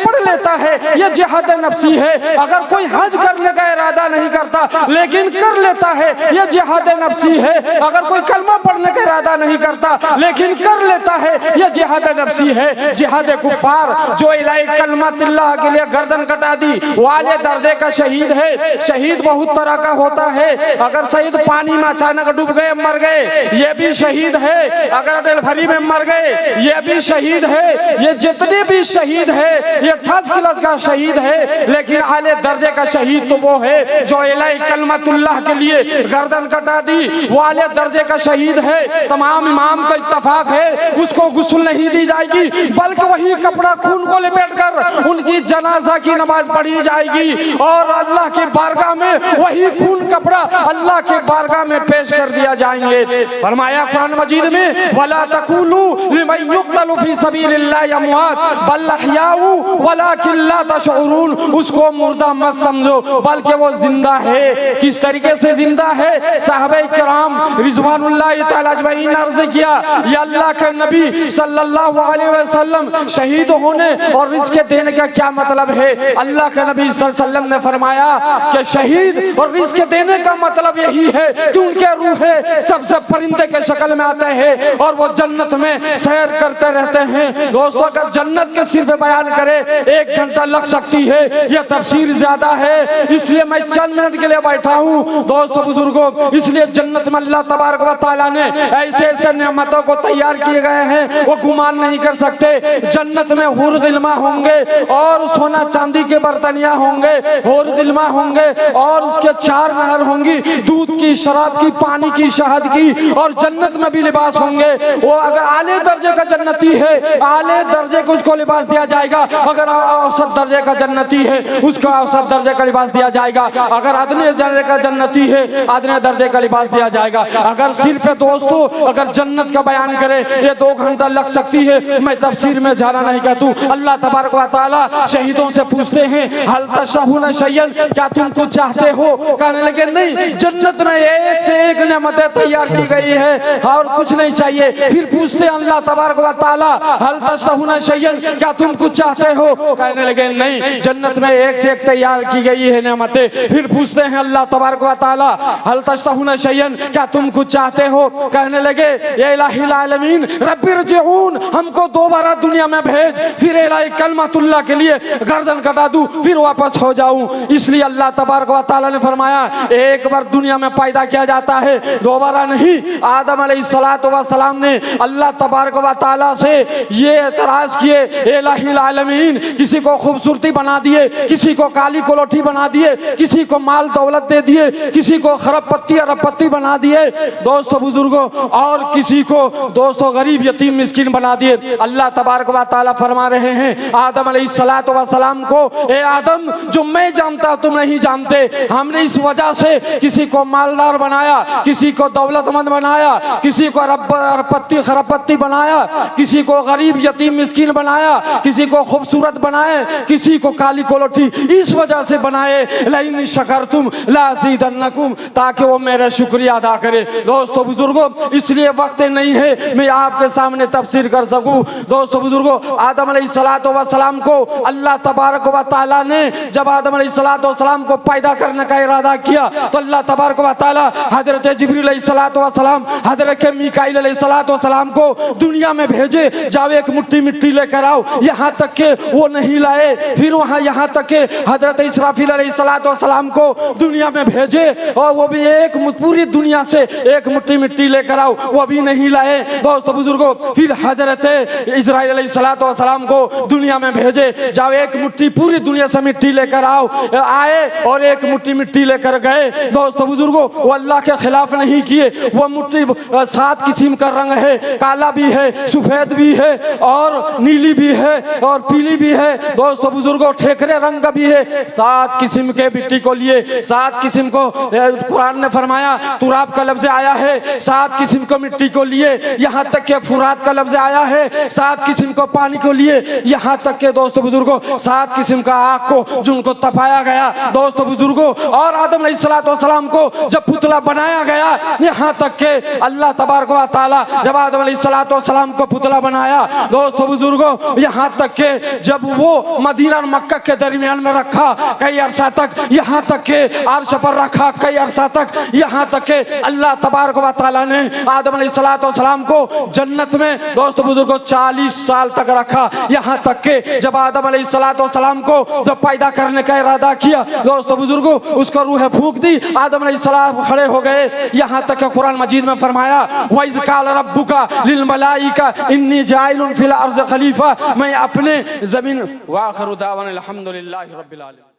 पढ़ लेता है ये जिहाद नफ्सी है। अगर कोई हज करने का इरादा नहीं करता लेकिन कर लेता है ये जिहाद नफ्सी है। अगर कोई कलमा पढ़ने का इरादा नहीं करता लेकिन कर लेता है ये जिहाद नफ्सी है। जिहाद कुफार जो इलाही कलमतिल्लाह के लिए गर्दन कटा दी वाले दर्जे का शहीद है। शहीद बहुत तरह का होता है। अगर शहीद पानी में अचानक डूब गए मर गए ये भी शहीद है। अगर डिलीवरी में मर गए ये भी शहीद है। ये जितने भी शहीद है ये ठस खिलस का शहीद है। लेकिन आले दर्जे का शहीद तो वो है जो इलाही कलमतुल्लाह के लिए गर्दन कटा दी वो आले दर्जे का शहीद है। तमाम इमाम का इत्तफाक है उसको गुस्ल नहीं दी जाएगी बल्कि वही कपड़ा खून को लपेट कर उनकी जनाजा की नमाज पढ़ी जाएगी और अल्लाह की बारगाह में वही खून कपड़ा अल्लाह के बारगाह में पेश कर दिया जाएंगे। फरमाया कुरान मजीद में वला तकुलू लिमन युक्तलु फी सबीलिल्लाहि अमवात बल अहयाउ वलाकिन ला तशउरून। उसको मुर्दा मत समझो बल्कि वो जिंदा है। किस तरीके से जिंदा है? साहबे किराम रिजवानुल्लाह तआला अजमईन ने अर्ज किया ये अल्लाह के नबी सल्लल्लाहु अलैहि वसल्लम शहीद होने और रिज़्क़ देने का क्या मतलब है? अल्लाह के नबी सल्लल्लाहु अलैहि वसल्लम ने फरमाया कि शहीद और रिज़्क़ देने का मतलब यही है कि उनके रूहें सबसे परिंदे के शक्ल में आते हैं और वो जन्नत में सैर करते रहते हैं। दोस्तों अगर जन्नत के सिर्फ बयान करे 1 घंटा लग सकती है। यह तफसीर ज्यादा है इसलिए मैं चंद मिनट के लिए बैठा हूँ। दोस्तों बुजुर्गों इसलिए जन्नत में अल्लाह तबारक व तआला ने ऐसे ऐसे नेमतों को तैयार किए गए हैं वो गुमान नहीं कर सकते। जन्नत में हुर गिल्मा होंगे और सोना चांदी के बर्तनियां होंगे, हुर गिल्मा होंगे और उसके 4 नहर होंगी दूध की, शराब की, पानी की, शहद की और जन्नत में भी लिबास होंगे। वो अगर आले दर्जे का जन्नती है आले दर्जे को उसको लिबास दिया जाएगा। अगर औसत दर्जे का जन्नती है उसको औसत दर्जे का लिबास दिया जाएगा। अगर आदमी दर्जे का जन्नती है आदमी दर्जे का लिबास दिया जाएगा। अगर सिर्फ दोस्तों अगर जन्नत का बयान करे ये 2 घंटा लग सकती है। मैं तफसीर में जाना नहीं कहता। अल्लाह तबारक व तआला शहीदों से पूछते हैं हल तशहुन शय्यन क्या तुम कुछ चाहते हो? कहने लगे नहीं जन्नत में एक से एक नेमतें तैयार की गई है और कुछ नहीं चाहिए। फिर पूछते हैं अल्लाह तबारक व तआला हल तशहुन शय्यन क्या तुम कुछ चाहते हो? कहने लगे नहीं जन्नत में एक से एक तैयार की गई है नेमतें। फिर पूछते हैं अल्लाह तबारक व तआला हल तशहुन शय्यन क्या तुम कुछ चाहते हो? कहने लगे ये इलाहिल आलमीन रब्बिरजिऊन हमको दोबारा दुनिया में भेज फिर इलाही कलमतुल्लाह के लिए गर्दन कटा दूं फिर वापस हो जाऊं। इसलिए अल्लाह तबारक व तआला ने फरमाया एक बार दुनिया में पैदा किया जाता है दोबारा नहीं। आदम अलैहिस्सलातु वस्सलाम ने अल्लाह तबारक व तआला से ये एतराज किए इलाहिल आलमीन किसी को खूबसूरती बना दिए, किसी को काली कोलोठी बना दिए, किसी को माल दौलत दे दिए, किसी को खरबपत्ती अरबपत्ती बना दिए दोस्तों बुजुर्गों और किसी को दोस्तों गरीब यतीम मिस्किन बना दिए। अल्लाह तबारक व तआला फरमा रहे हैं आदम अलैहिस्सलातु वस्सलाम को ए आदम जो मैं जानता तुम नहीं जानते। हमने इस वजह से किसी को मालदार बनाया, किसी को दौलतमंद बनाया, किसी को अरबपत्ती खरबपत्ती बनाया, किसी को गरीब यतीम मिस्किन बनाया, किसी को खूबसूरत बनाए, किसी को काली कोलोठी इस वजह से बनाए लइन शकरतुम लाज़ीदन्नकुम ताकि वो मेरा शुक्रिया अदा करे। दोस्तों बुजुर्गों इसलिए वक्त नहीं है मैं आपके सामने तफसीर कर सकूं। दोस्तों बुजुर्गों आदम अलैहिस्सलातु वस्सलाम को अल्लाह तबारक व तआला ने जब आदम अलैहिस्सलातु वस्सलाम को पैदा करने का इरादा किया तो अल्लाह तबारक व तआला हजरत जिब्रील अलैहिस्सलातु वस्सलाम हजरत मीकाईल अलैहिस्सलातु वस्सलाम को दुनिया में भेजे जाओ एक मुट्ठी मिट्टी लेकर आओ। यहाँ तक के वो नहीं लाए। फिर वहाँ यहाँ तक के हजरत इसराफील अलैहिस्सलातु वस्सलाम को दुनिया में भेजे और वो भी एक पूरी दुनिया से एक मुट्ठी मिट्टी लेकर आओ वो भी नहीं लाए। दोस्तों बुजुर्गों फिर हजरत इस्राईल अलैहिस्सलातु वस्सलाम को दुनिया में भेजे जाओ एक मुट्ठी पूरी दुनिया से मिट्टी लेकर आओ। आए और एक मुट्ठी मिट्टी लेकर गए। दोस्तों बुजुर्गों वो अल्लाह के खिलाफ नहीं किए। वो मुट्ठी 7 किस्म का रंग है, काला भी है, सफेद भी है और नीली भी है और पीली भी है। दोस्तों बुजुर्गों ठेकरे रंग का भी है। 7 किस्म के मिट्टी को लिए 7 किस्म को कुरान ने फरमाया तुराब का लफ्ज आया है। 7 किस्म को मिट्टी को लिए यहाँ तक के फुरात का लफ्ज आया है। 7 किस्म को पानी को लिए यहाँ तक के दोस्तों बुजुर्गों 7 किस्म का आग को जिनको तपाया गया। दोस्तों बुजुर्गों और आदम अलैहिस्सलातु वस्सलाम को जब पुतला बनाया गया यहाँ तक के अल्लाह तबारक व तआला जब आदम अलैहिस्सलातु वस्सलाम को पुतला बनाया दोस्तों बुजुर्गों यहाँ तक के जब वो मदीना और मक्का के दरमियान में रखा कई अरसा तक, यहाँ तक के अर्श पर रखा कई अरसा तक, यहाँ तक के अल्लाह तबारक व तआला ने आदम अलैहिस्सलाम को जन्नत में दोस्त बुजुर्गों 40 साल तक रखा। यहाँ तक के जब आदम अलैहिस्सलाम को जब पैदा करने का इरादा किया दोस्तों बुजुर्गों, उसको रूह फूंक दी, आदम अलैहिस्सलाम खड़े हो गए। यहाँ तक के कुरान मजीद में फरमाया वइज़ क़ाल रब्बुका लिल मलाइका इन्नी जाइलुन फिल अर्ज़ खलीफा, मैं अपने जमीन व आखिरु दावाना अल्हम्दुलिल्लाहि रब्बिल आलमीन।